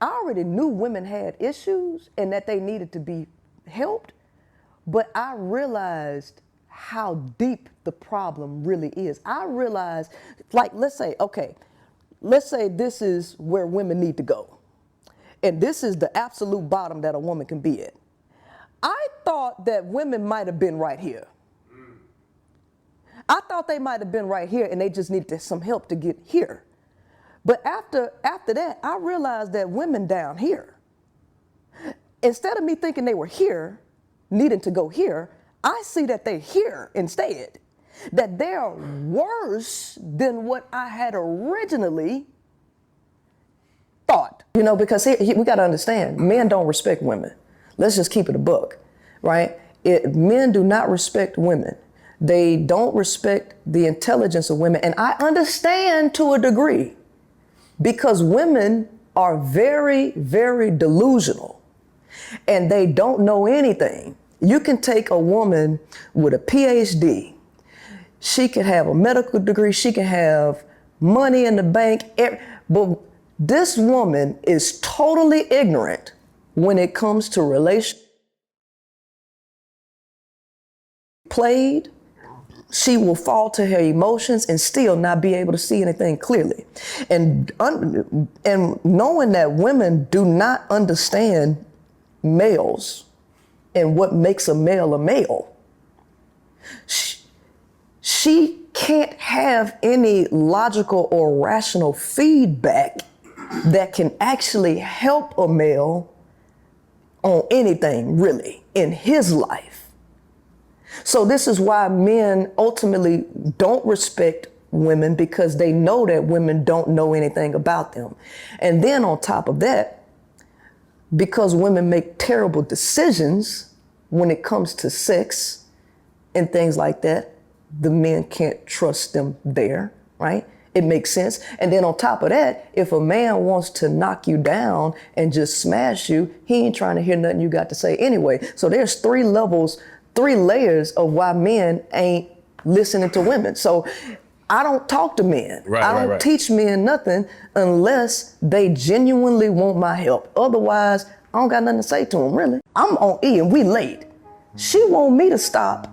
I already knew women had issues and that they needed to be helped, but I realized how deep the problem really is. I realized, like, let's say this is where women need to go. And this is the absolute bottom that a woman can be at. I thought that women might have been right here. I thought they might have been right here and they just needed some help to get here. But after that, I realized that women down here, instead of me thinking they were here, needing to go here, I see that they're here instead. That they're worse than what I had originally thought. You know, because we got to understand, men don't respect women. Let's just keep it a buck, right? Men do not respect women. They don't respect the intelligence of women. And I understand to a degree, because women are very, very delusional and they don't know anything. You can take a woman with a PhD. She can have a medical degree. She can have money in the bank. But this woman is totally ignorant when it comes to relationships. Played, she will fall to her emotions and still not be able to see anything clearly. And knowing that women do not understand males and what makes a male, she can't have any logical or rational feedback that can actually help a male on anything really in his life. So this is why men ultimately don't respect women, because they know that women don't know anything about them. And then on top of that, because women make terrible decisions when it comes to sex and things like that, the men can't trust them there, right? It makes sense. And then on top of that, if a man wants to knock you down and just smash you, he ain't trying to hear nothing you got to say anyway. So there's 3 layers of why men ain't listening to women. So I don't talk to men. I don't teach men nothing unless they genuinely want my help. Otherwise, I don't got nothing to say to them, really. I'm on E and we late. She want me to stop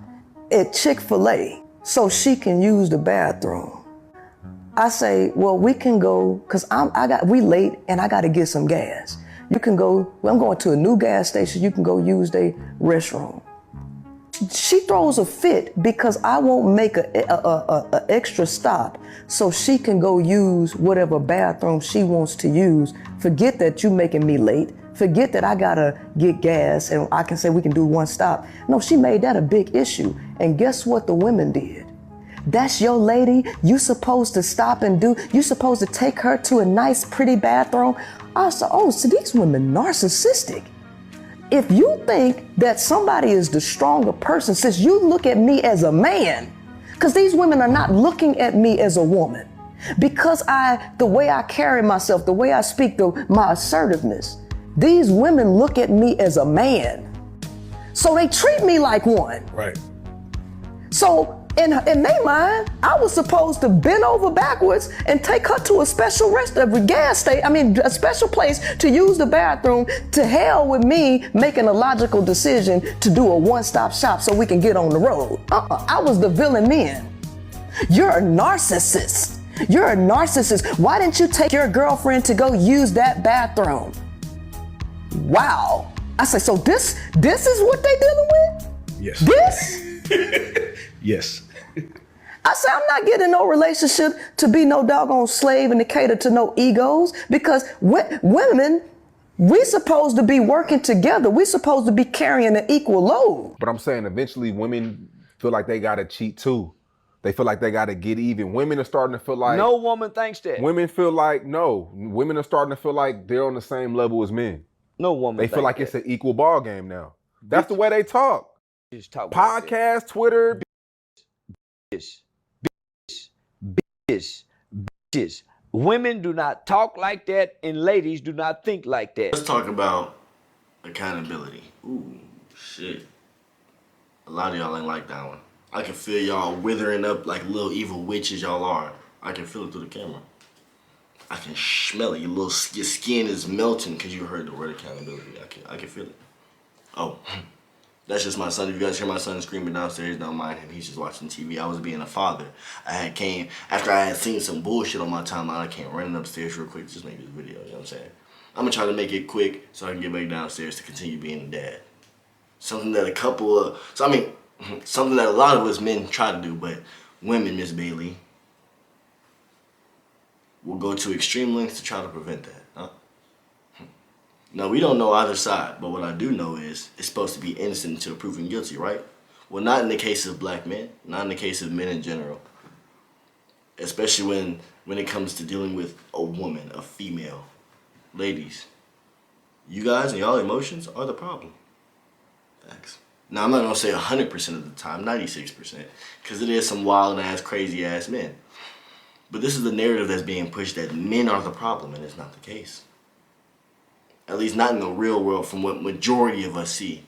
at Chick-fil-A so she can use the bathroom. I say, well, we can go, because we late and I got to get some gas. You can go, well, I'm going to a new gas station. You can go use their restroom. She throws a fit because I won't make a extra stop so she can go use whatever bathroom she wants to use. Forget that you making me late. Forget that I gotta get gas and I can say we can do one stop. No, she made that a big issue. And guess what the women did? That's your lady. You supposed to stop and you supposed to take her to a nice, pretty bathroom. I said, oh, so these women narcissistic. If you think that somebody is the stronger person, since you look at me as a man, because these women are not looking at me as a woman, because the way I carry myself, the way I speak, my assertiveness, these women look at me as a man. So they treat me like one. Right. So in their mind, I was supposed to bend over backwards and take her to a special a special place to use the bathroom. To hell with me making a logical decision to do a one-stop shop so we can get on the road. I was the villain then. You're a narcissist. You're a narcissist. Why didn't you take your girlfriend to go use that bathroom? Wow. I say, so this is what they dealing with? Yes. This? Yes. I say, I'm not getting no relationship to be no doggone slave and to cater to no egos, because women, we supposed to be working together. We supposed to be carrying an equal load. But I'm saying eventually women feel like they gotta cheat too. They feel like they gotta get even. Women are starting to feel like— No woman thinks that. Women feel like, no. Women are starting to feel like they're on the same level as men. No woman They feel like it's an equal ball game now. That's the way they talk. Just talk Podcast, Twitter. Bitches. Women do not talk like that, and ladies do not think like that. Let's talk about accountability. Ooh, shit. A lot of y'all ain't like that one. I can feel y'all withering up like little evil witches y'all are. I can feel it through the camera. I can smell it. Your skin is melting because you heard the word accountability. I can feel it. Oh, that's just my son. If you guys hear my son screaming downstairs, don't mind him. He's just watching TV. I was being a father. After I had seen some bullshit on my timeline, I came running upstairs real quick to just make this video. You know what I'm saying? I'm gonna try to make it quick so I can get back downstairs to continue being a dad. Something that something that a lot of us men try to do, but women, Miss Bailey, will go to extreme lengths to try to prevent that. Huh? Now, we don't know either side, but what I do know is it's supposed to be innocent until proven guilty, right? Well, not in the case of black men, not in the case of men in general. Especially when it comes to dealing with a woman, a female. Ladies, you guys and y'all emotions are the problem. Facts. Now, I'm not going to say 100% of the time, 96%, because it is some wild-ass, crazy-ass men. But this is the narrative that's being pushed that men are the problem, and it's not the case. At least not in the real world from what majority of us see.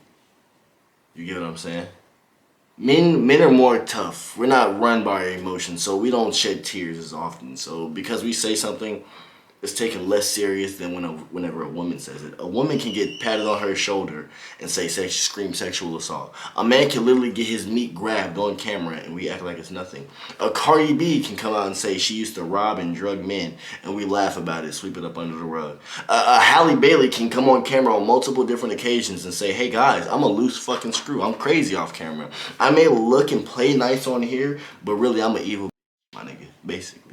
You get what I'm saying? Men are more tough. We're not run by our emotions, so we don't shed tears as often. So because we say something, it's taken less serious than whenever a woman says it. A woman can get patted on her shoulder and scream sexual assault. A man can literally get his meat grabbed on camera and we act like it's nothing. A Cardi B can come out and say she used to rob and drug men and we laugh about it, sweep it up under the rug. A Halle Bailey can come on camera on multiple different occasions and say, hey guys, I'm a loose fucking screw. I'm crazy off camera. I may look and play nice on here, but really I'm an evil my nigga, basically.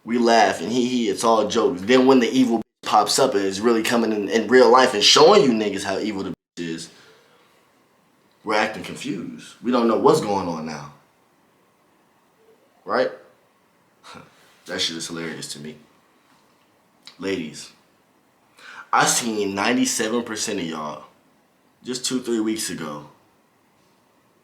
We laugh and it's all jokes. Then when the evil pops up and is really coming in real life and showing you niggas how evil the is, we're acting confused. We don't know what's going on now. Right? That shit is hilarious to me. Ladies, I seen 97% of y'all just 2-3 weeks ago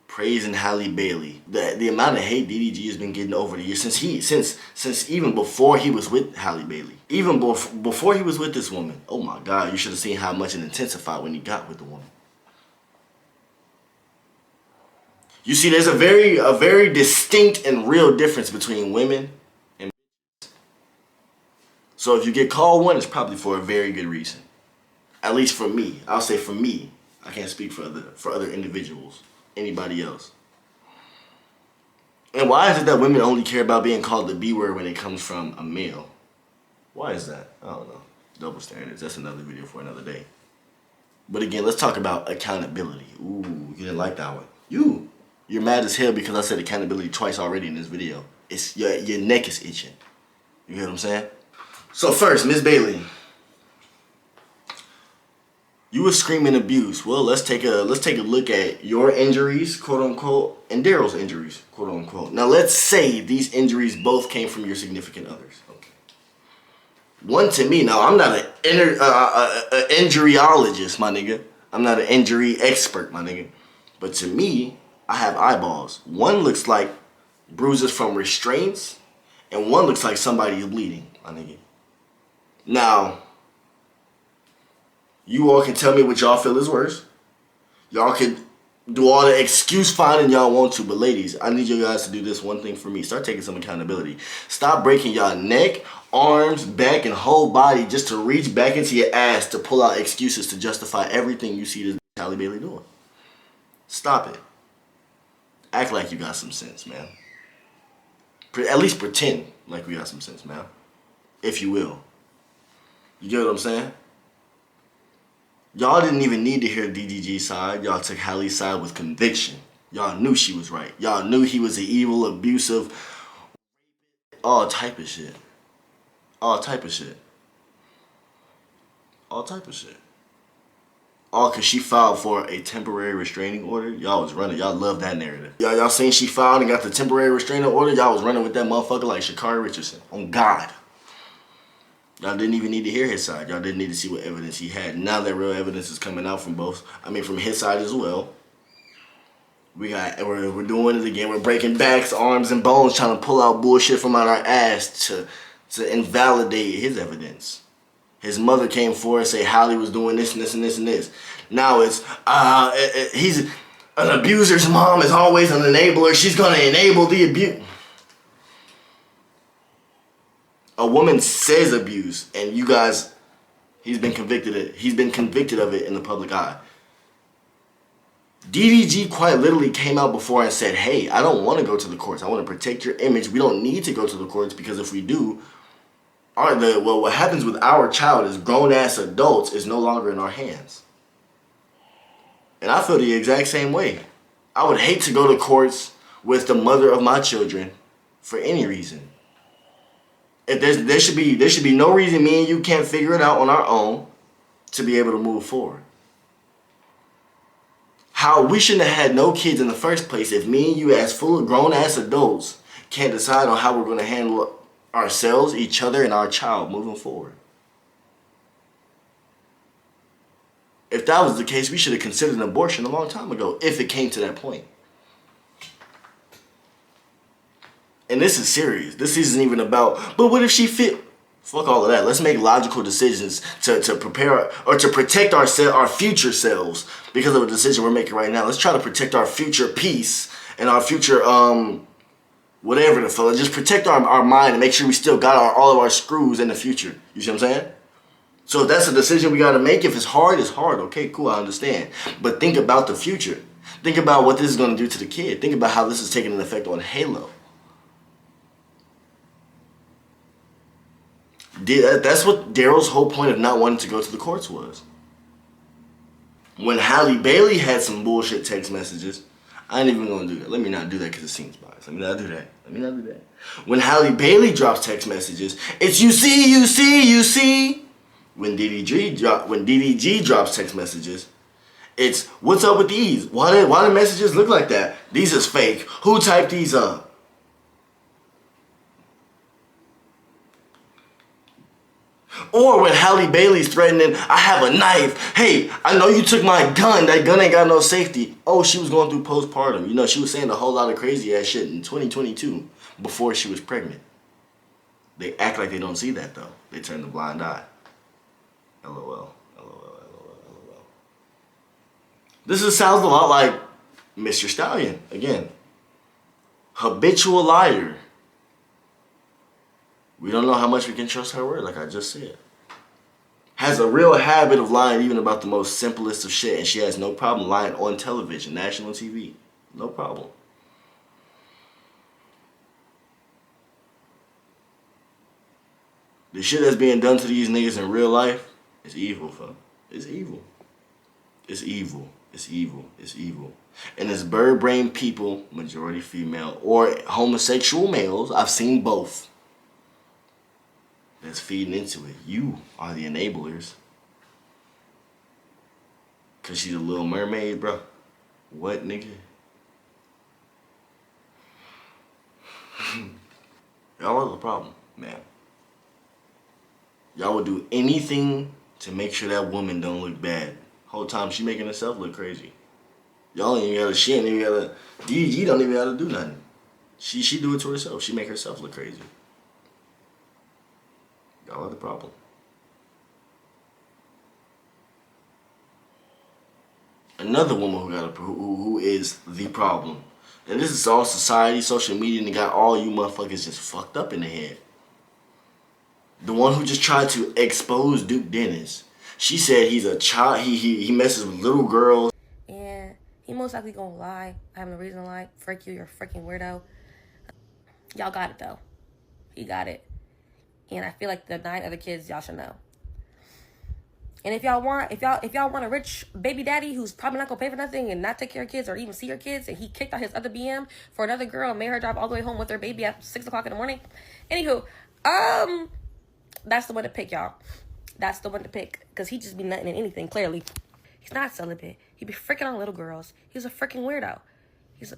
praising Halle Bailey. The amount of hate DDG has been getting over the years since even before he was with Halle Bailey. Even before he was with this woman. Oh my God, you should have seen how much it intensified when he got with the woman. You see, there's a very distinct and real difference between women and bitches. So if you get called one, it's probably for a very good reason. At least for me. I'll say for me. I can't speak for other individuals. Anybody else. And why is it that women only care about being called the B word when it comes from a male? Why is that? I don't know. Double standards. That's another video for another day. But again, let's talk about accountability. Ooh, you didn't like that one. You're mad as hell because I said accountability twice already in this video. It's your neck is itching. You hear what I'm saying? So first, Miss Bailey. You were screaming abuse. Well, let's take a look at your injuries, quote unquote, and Daryl's injuries, quote unquote. Now let's say these injuries both came from your significant others. Okay. One to me. Now I'm not an injuryologist, my nigga. I'm not an injury expert, my nigga. But to me, I have eyeballs. One looks like bruises from restraints, and one looks like somebody's bleeding, my nigga. Now, you all can tell me what y'all feel is worse. Y'all can do all the excuse finding y'all want to, but ladies, I need you guys to do this one thing for me. Start taking some accountability. Stop breaking y'all neck, arms, back, and whole body just to reach back into your ass to pull out excuses to justify everything you see this Halle Bailey doing. Stop it. Act like you got some sense, man. At least pretend like we got some sense, man. If you will. You get what I'm saying? Y'all didn't even need to hear DDG's side. Y'all took Halle's side with conviction. Y'all knew she was right. Y'all knew he was an evil, abusive, all type of shit. All type of shit. All type of shit. All because she filed for a temporary restraining order. Y'all was running. Y'all love that narrative. Y'all seen she filed and got the temporary restraining order. Y'all was running with that motherfucker like Sha'Carri Richardson. On God. Y'all didn't even need to hear his side. Y'all didn't need to see what evidence he had. Now that real evidence is coming out from from his side as well. We're doing it again. We're breaking backs, arms, and bones, trying to pull out bullshit from out our ass to invalidate his evidence. His mother came forward and say Halle was doing this and this and this and this. Now it's he's an abuser's mom is always an enabler. She's gonna enable the abuse. a woman says abuse, and you guys, he's been convicted of it in the public eye. DDG quite literally came out before and said, hey, I don't want to go to the courts. I want to protect your image. We don't need to go to the courts because if we do, what happens with our child as grown-ass adults is no longer in our hands. And I feel the exact same way. I would hate to go to courts with the mother of my children for any reason. If there should be no reason me and you can't figure it out on our own to be able to move forward. How we shouldn't have had no kids in the first place if me and you as full grown ass adults can't decide on how we're going to handle ourselves, each other, and our child moving forward. If that was the case, we should have considered an abortion a long time ago if it came to that point. And this is serious. This isn't even about, but what if she fit? Fuck all of that. Let's make logical decisions to prepare or to protect our future selves because of a decision we're making right now. Let's try to protect our future peace and our future, whatever the fuck. Just protect our mind and make sure we still got all of our screws in the future. You see what I'm saying? So if that's a decision we got to make. If it's hard, it's hard. Okay, cool, I understand. But think about the future. Think about what this is going to do to the kid. Think about how this is taking an effect on Halo. That's what Daryl's whole point of not wanting to go to the courts was. When Halle Bailey had some bullshit text messages, I ain't even going to do that. Let me not do that because it seems biased. Let me not do that. When Halle Bailey drops text messages, it's you see. When DDG drops text messages, it's what's up with these? Why the messages look like that? These is fake. Who typed these up? Or when Halle Bailey's threatening, I have a knife. Hey, I know you took my gun. That gun ain't got no safety. Oh, she was going through postpartum. You know, she was saying a whole lot of crazy ass shit in 2022 before she was pregnant. They act like they don't see that though. They turn the blind eye. LOL. This sounds a lot like Mr. Stallion again. Habitual liar. We don't know how much we can trust her word, like I just said. Has a real habit of lying even about the most simplest of shit, and she has no problem lying on television, national TV. No problem. The shit that's being done to these niggas in real life is evil, fam. It's evil. It's evil. It's evil. It's evil. And it's bird brain people, majority female, or homosexual males, I've seen both, that's feeding into it. You are the enablers. Cause she's a little mermaid, bro. What, nigga? Y'all are the problem, man. Y'all would do anything to make sure that woman don't look bad. Whole time she making herself look crazy. Y'all ain't even gotta, she ain't even gotta, DDG don't even gotta do nothing. She do it to herself. She make herself look crazy. Y'all are the problem. Another woman who is the problem. And this is all society, social media, and got all you motherfuckers just fucked up in the head. The one who just tried to expose Duke Dennis. She said he's a child, he messes with little girls. And he most likely gonna lie. I have no reason to lie. Frick you, you're a freaking weirdo. Y'all got it though. He got it. And I feel like the 9 other kids, y'all should know. And if y'all want a rich baby daddy who's probably not gonna pay for nothing and not take care of kids or even see your kids, and he kicked out his other BM for another girl and made her drive all the way home with their baby at 6 o'clock in the morning. Anywho, that's the one to pick, y'all. That's the one to pick, because he just be nutting in anything, clearly. He's not celibate. He be freaking on little girls. He's a freaking weirdo.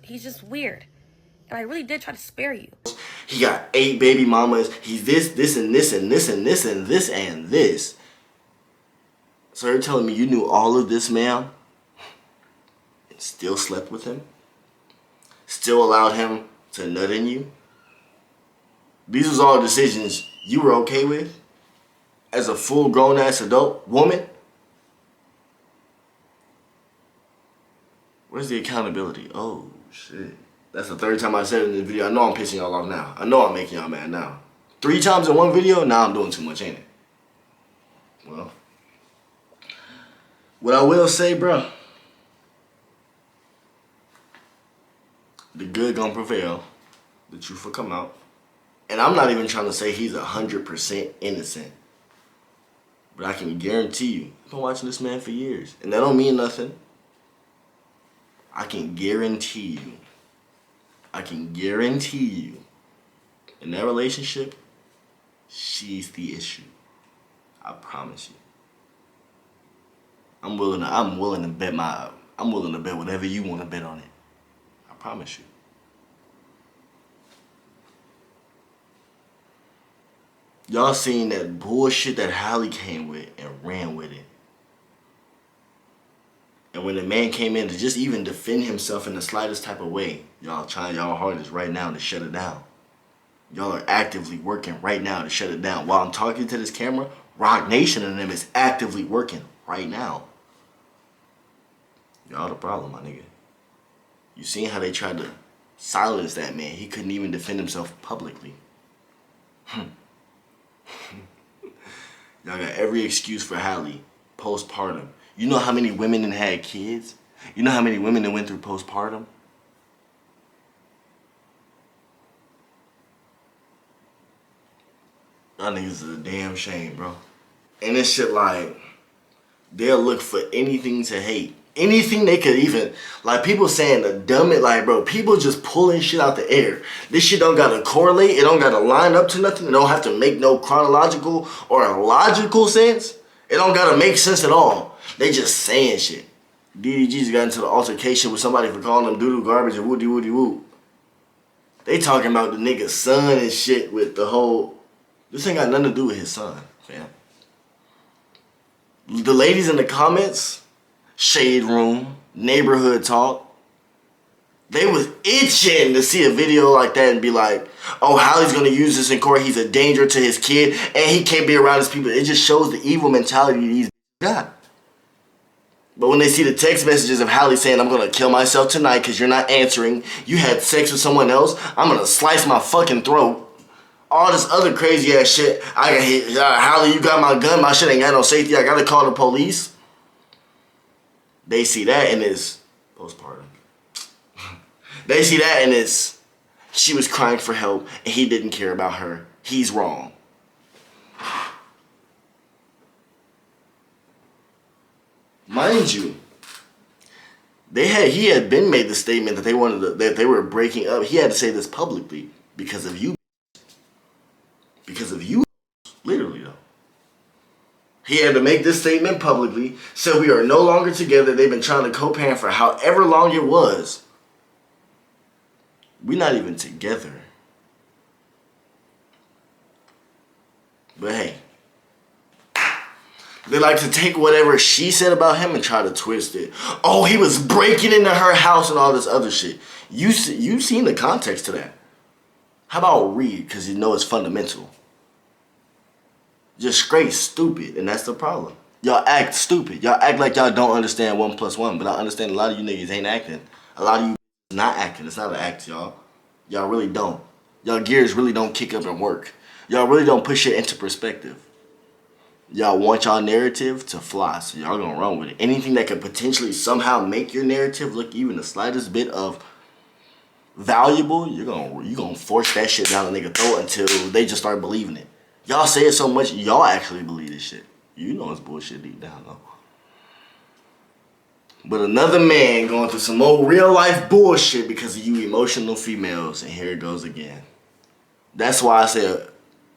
He's just weird. And I really did try to spare you. He got 8 baby mamas. He's this, and this, and this, and this, and this, and this. So you're telling me you knew all of this, ma'am? And still slept with him? Still allowed him to nut in you? These was all decisions you were okay with? As a full grown ass adult woman? Where's the accountability? Oh shit. That's the 3rd time I said it in the video. I know I'm pissing y'all off now. I know I'm making y'all mad now. 3 times in one video, now I'm doing too much, ain't it? Well, what I will say, bro, the good gonna prevail. The truth will come out. And I'm not even trying to say he's 100% innocent. But I can guarantee you, I've been watching this man for years. And that don't mean nothing. I can guarantee you. In that relationship, she's the issue. I promise you. I'm willing to bet whatever you want to bet on it. I promise you. Y'all seen that bullshit that Halle came with and ran with it. And when the man came in to just even defend himself in the slightest type of way, y'all trying y'all hardest right now to shut it down. Y'all are actively working right now to shut it down. While I'm talking to this camera, Rock Nation and them is actively working right now. Y'all the problem, my nigga. You seen how they tried to silence that man. He couldn't even defend himself publicly. Y'all got every excuse for Halle. Postpartum. You know how many women that had kids? You know how many women that went through postpartum? Y'all niggas is a damn shame, bro. And this shit like, they'll look for anything to hate. Anything they could even, like people saying the dumb it, like bro, people just pulling shit out the air. This shit don't gotta correlate, it don't gotta line up to nothing, it don't have to make no chronological or a logical sense. It don't gotta make sense at all. They just saying shit. DDG's got into the altercation with somebody for calling them doo-doo garbage and woody woody woo. They talking about the nigga's son and shit with the whole, this ain't got nothing to do with his son, fam. The ladies in the comments, Shade Room, Neighborhood Talk, they was itching to see a video like that and be like, oh, Halle's gonna use this in court, he's a danger to his kid, and he can't be around his people. It just shows the evil mentality these got. But when they see the text messages of Halle saying, I'm gonna kill myself tonight because you're not answering, you had sex with someone else, I'm gonna slice my fucking throat, all this other crazy ass shit, I got hit, Halle, you got my gun, my shit ain't got no safety, I gotta call the police. They see that and it's postpartum. They see that and it's, she was crying for help and he didn't care about her. He's wrong. Mind you, he had been made the statement that that they were breaking up. He had to say this publicly because of you. Because of you, literally though. He had to make this statement publicly, said we are no longer together. They've been trying to co-parent for however long it was. We're not even together. But hey, they like to take whatever she said about him and try to twist it. Oh, he was breaking into her house and all this other shit. You've seen the context to that. How about read, because you know it's fundamental. Just straight stupid, and that's the problem. Y'all act stupid. Y'all act like y'all don't understand 1 + 1, but I understand a lot of you niggas ain't acting. A lot of you not acting. It's not an act, y'all. Y'all really don't. Y'all gears really don't kick up and work. Y'all really don't push it into perspective. Y'all want y'all narrative to fly, so y'all gonna run with it. Anything that could potentially somehow make your narrative look even the slightest bit of valuable, you're gonna force that shit down a nigga throat until they just start believing it. Y'all say it so much, y'all actually believe this shit. You know it's bullshit deep down though. But another man going through some old real life bullshit because of you emotional females, and here it goes again. That's why I said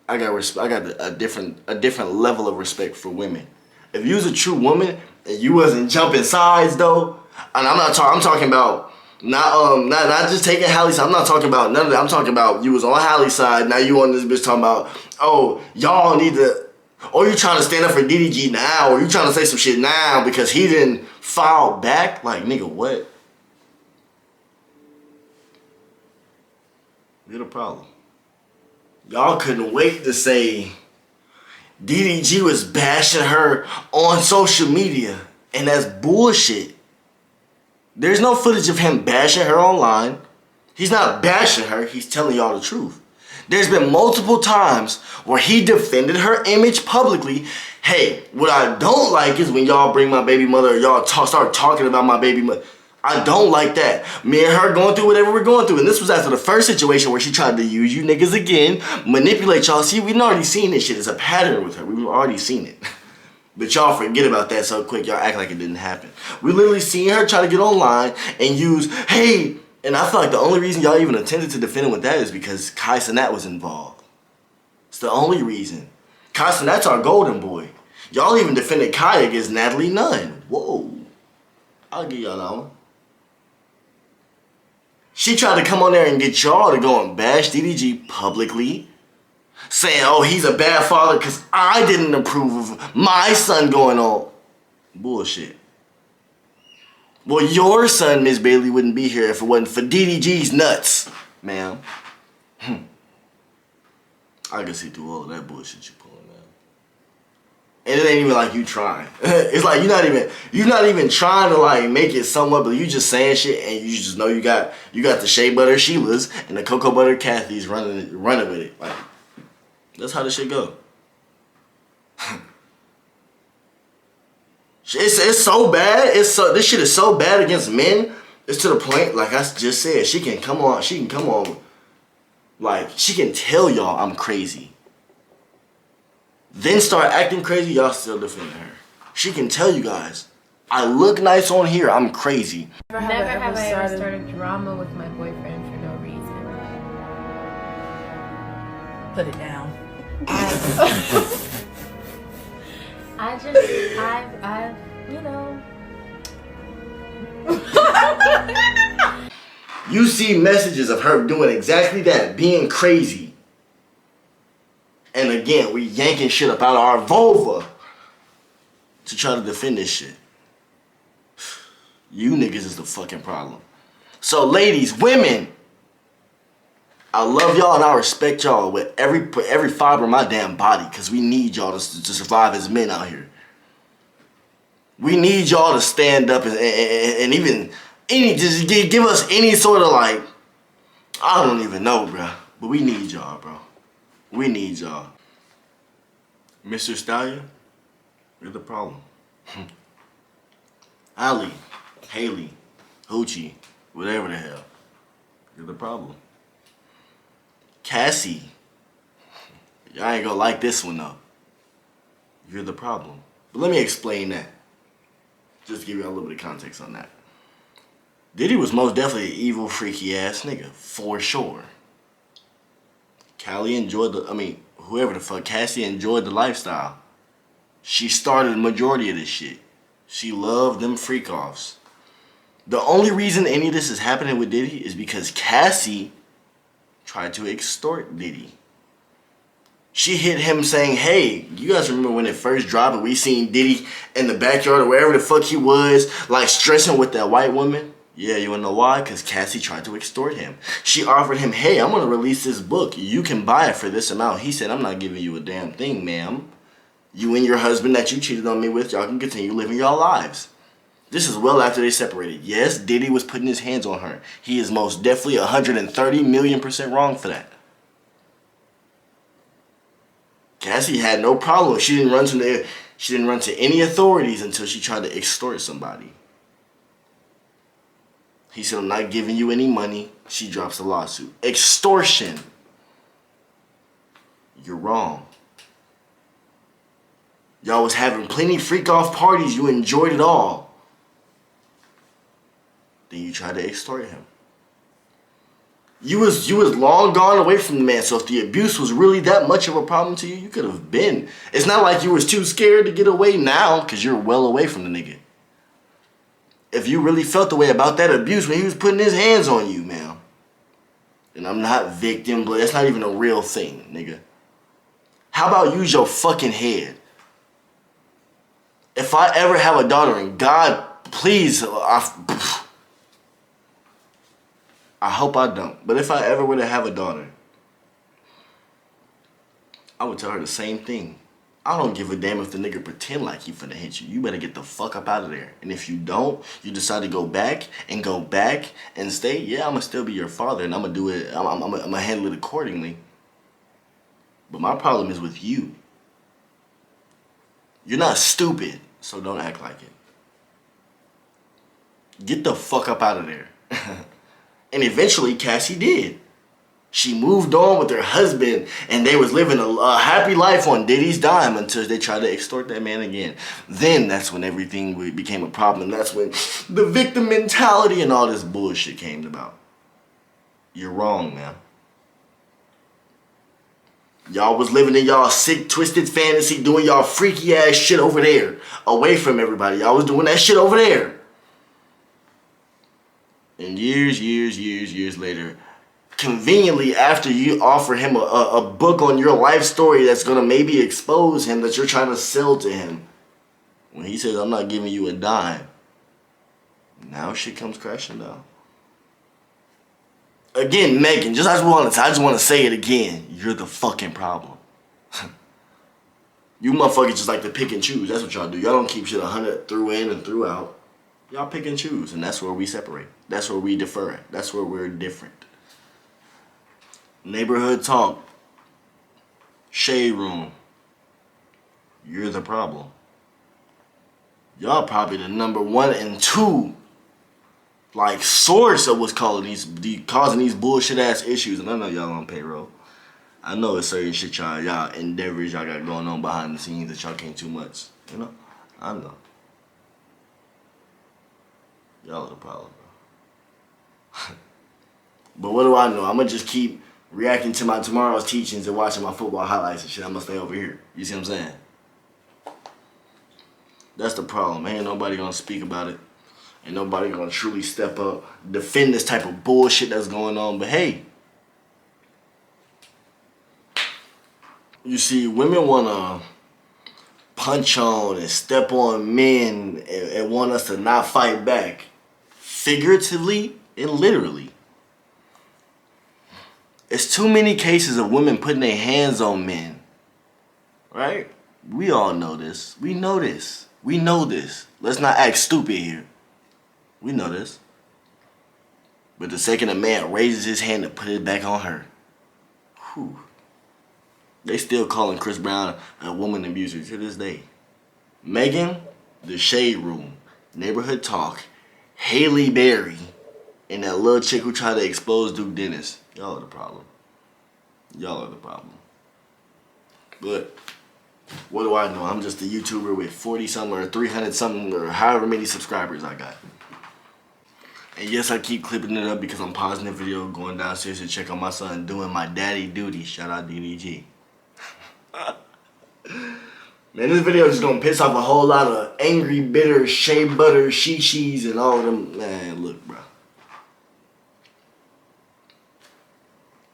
I got a different level of respect for women. If you was a true woman and you wasn't jumping sides though, and I'm talking about not just taking Halle's side. I'm not talking about none of that. I'm talking about you was on Halle's side. Now you on this bitch talking about, oh, y'all need to, or you trying to stand up for DDG now, or you trying to say some shit now because he didn't file back. Like, nigga, what? You're the problem. Y'all couldn't wait to say DDG was bashing her on social media, and that's bullshit. There's no footage of him bashing her online. He's not bashing her, he's telling y'all the truth. There's been multiple times where he defended her image publicly. Hey, what I don't like is when y'all bring my baby mother or y'all start talking about my baby mother. I don't like that. Me and her going through whatever we're going through. And this was after the first situation where she tried to use you niggas again, manipulate y'all. See, we've already seen this shit. It's a pattern with her. We've already seen it. But y'all forget about that so quick. Y'all act like it didn't happen. We literally seen her try to get online and use, hey, and I feel like the only reason y'all even attempted to defend him with that is because Kai Cenat was involved. It's the only reason. Kai Cenat's our golden boy. Y'all even defended Kai against Natalie Nunn. Whoa. I'll give y'all that one. She tried to come on there and get y'all to go and bash DDG publicly, saying, oh, he's a bad father because I didn't approve of my son going on. Bullshit. Well, your son, Miss Bailey, wouldn't be here if it wasn't for DDG's nuts, ma'am. I can see through all of that bullshit you pulling, man. And it ain't even like you trying. It's like you're not even trying to like make it somewhat, but you just saying shit and you just know you got the shea butter Sheilas and the cocoa butter Kathy's running with it. Like, that's how this shit go. It's so bad. This shit is so bad against men. It's to the point, like I just said, she can come on, like she can tell y'all I'm crazy. Then start acting crazy, y'all still defending her. She can tell you guys, I look nice on here, I'm crazy. Never have I ever started drama with my boyfriend for no reason. Put it down. I've, you know. You see messages of her doing exactly that, being crazy. And again, we yanking shit up out of our vulva to try to defend this shit. You niggas is the fucking problem. So ladies, women, I love y'all and I respect y'all with every fiber of my damn body because we need y'all to survive as men out here. We need y'all to stand up and even just give us any sort of like, I don't even know, bro. But we need y'all, bro. We need y'all. Mr. Stallion, you're the problem. Halle, Haley, Hoochie, whatever the hell, you're the problem. Cassie, y'all ain't gonna like this one though. You're the problem. But let me explain that. Just to give you a little bit of context on that. Diddy was most definitely an evil, freaky ass nigga, for sure. Cassie enjoyed the lifestyle. She started the majority of this shit. She loved them freak offs. The only reason any of this is happening with Diddy is because Cassie tried to extort Diddy. She hit him saying, hey, you guys remember when it first dropped and we seen Diddy in the backyard or wherever the fuck he was, like stressing with that white woman? Yeah, you wanna know why? Because Cassie tried to extort him. She offered him, hey, I'm gonna release this book. You can buy it for this amount. He said, I'm not giving you a damn thing, ma'am. You and your husband that you cheated on me with, y'all can continue living your lives. This is well after they separated. Yes, Diddy was putting his hands on her. He is most definitely 130 million% wrong for that. Cassie had no problem. She didn't run to any authorities until she tried to extort somebody. He said, I'm not giving you any money. She drops the lawsuit. Extortion. You're wrong. Y'all was having plenty freak off parties. You enjoyed it all. Then you tried to extort him. You was long gone away from the man. So if the abuse was really that much of a problem to you, you could have been. It's not like you was too scared to get away now because you're well away from the nigga. If you really felt the way about that abuse when he was putting his hands on you, man. And I'm not victim, but that's not even a real thing, nigga. How about use your fucking head? If I ever have a daughter, and God, please, I hope I don't. But if I ever were to have a daughter, I would tell her the same thing. I don't give a damn if the nigga pretend like he finna hit you. You better get the fuck up out of there. And if you don't, you decide to go back and stay, yeah, I'ma still be your father and I'ma do it, I'ma handle it accordingly. But my problem is with you. You're not stupid, so don't act like it. Get the fuck up out of there. And eventually Cassie did. She moved on with her husband and they was living a happy life on Diddy's dime until they tried to extort that man again. Then that's when everything became a problem. That's when the victim mentality and all this bullshit came about. You're wrong, man. Y'all was living in y'all sick, twisted fantasy, doing y'all freaky ass shit over there. Away from everybody. Y'all was doing that shit over there. And years later, conveniently after you offer him a book on your life story that's going to maybe expose him, that you're trying to sell to him, when he says, I'm not giving you a dime, now shit comes crashing down. Again, Megan, I just want to say it again. You're the fucking problem. You motherfuckers just like to pick and choose. That's what y'all do. Y'all don't keep shit 100 through in and through out. Y'all pick and choose, and that's where we separate. That's where we differ at. That's where we're different. Neighborhood talk. Shade room. You're the problem. Y'all probably the number 1 and 2 like source of what's causing these bullshit ass issues. And I know y'all on payroll. I know it's certain shit y'all endeavors y'all got going on behind the scenes that y'all can't too much. You know? I know. Y'all are the problem, bro. But what do I know? I'm gonna just keep reacting to my tomorrow's teachings and watching my football highlights and shit. I'm gonna stay over here. You see what I'm saying? That's the problem. Ain't nobody gonna speak about it. Ain't nobody gonna truly step up, defend this type of bullshit that's going on. But hey, you see, women wanna punch on and step on men and want us to not fight back, figuratively and literally. It's too many cases of women putting their hands on men, right? We all know this. We know this. We know this. Let's not act stupid here. We know this. But the second a man raises his hand to put it back on her, whew, they still calling Chris Brown a woman abuser to this day. Megan, the Shade Room, Neighborhood Talk, Halle Berry, and that little chick who tried to expose Duke Dennis. Y'all are the problem. Y'all are the problem. But what do I know? I'm just a YouTuber with 40-something or 300-something or however many subscribers I got. And yes, I keep clipping it up because I'm pausing the video, going downstairs to check on my son, doing my daddy duty. Shout out DDG. Man, this video is just gonna piss off a whole lot of angry, bitter, shea butter, she-she's, and all of them. Man, look, bro.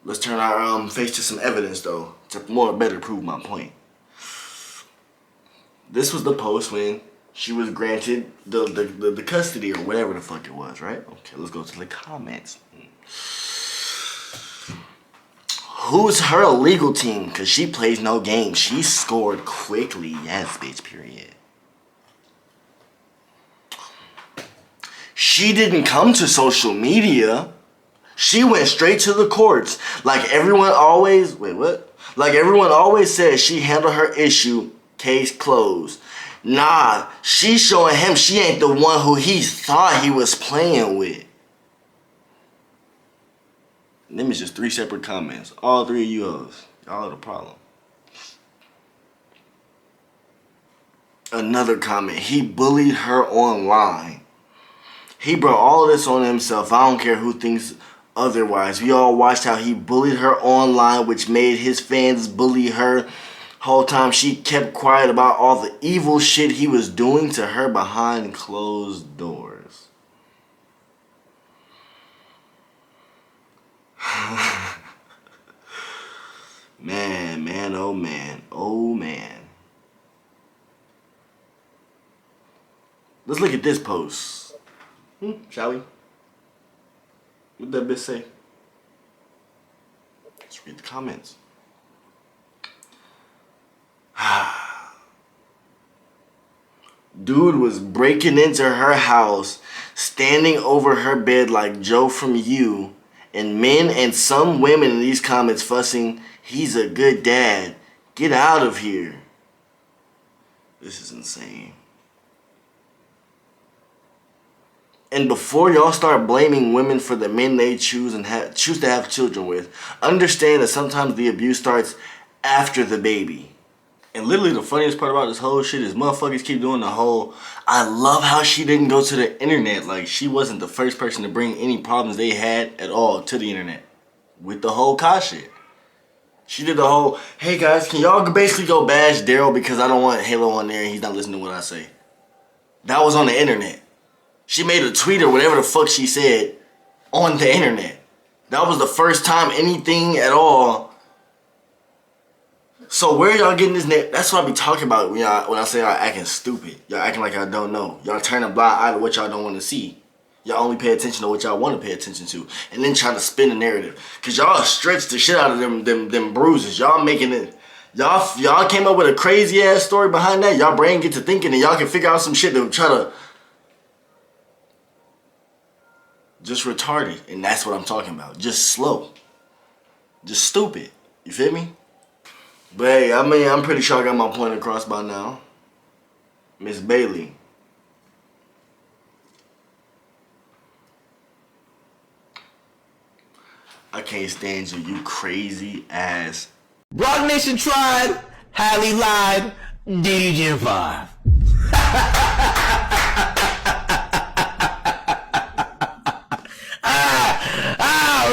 Let's turn our face to some evidence, though, to better prove my point. This was the post when she was granted the custody or whatever the fuck it was, right? Okay, let's go to the comments. Who's her legal team? Because she plays no games. She scored quickly. Yes, bitch, period. She didn't come to social media. She went straight to the courts. Like everyone always... Wait, what? Like everyone always says, she handled her issue. Case closed. Nah, she's showing him she ain't the one who he thought he was playing with. Them is just 3 separate comments. All 3 of you hoes. Y'all are the problem. Another comment. He bullied her online. He brought all of this on himself. I don't care who thinks otherwise. We all watched how he bullied her online, which made his fans bully her. Whole time she kept quiet about all the evil shit he was doing to her behind closed doors. Man, oh man, oh man. Let's look at this post. Shall we? What that bitch say? Let's read the comments. Dude was breaking into her house, standing over her bed like Joe from You, And men and some women in these comments fussing, he's a good dad. Get out of here. This is insane. And before y'all start blaming women for the men they choose to have children with, understand that sometimes the abuse starts after the baby. And literally the funniest part about this whole shit is motherfuckers keep doing the whole, I love how she didn't go to the internet. Like, she wasn't the first person to bring any problems they had at all to the internet. With the whole Kai shit. She did the whole, hey guys, can y'all basically go bash Daryl because I don't want Halo on there and he's not listening to what I say. That was on the internet. She made a tweet or whatever the fuck she said on the internet. That was the first time anything at all. So where y'all getting this name? That's what I be talking about when I say y'all acting stupid. Y'all acting like I don't know. Y'all turn a blind eye to what y'all don't want to see. Y'all only pay attention to what y'all want to pay attention to. And then try to spin the narrative. Cause y'all stretch the shit out of them bruises. Y'all making it. Y'all came up with a crazy ass story behind that. Y'all brain get to thinking and y'all can figure out some shit to try to just retarded. And that's what I'm talking about. Just slow. Just stupid. You feel me? But hey, I mean, I'm pretty sure I got my point across by now. Miss Bailey. I can't stand you, you crazy ass. Rock Nation tried, Halle lied, DDG 5.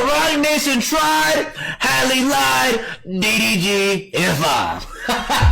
Rock Nation tried, Halle lied, DDG in 5.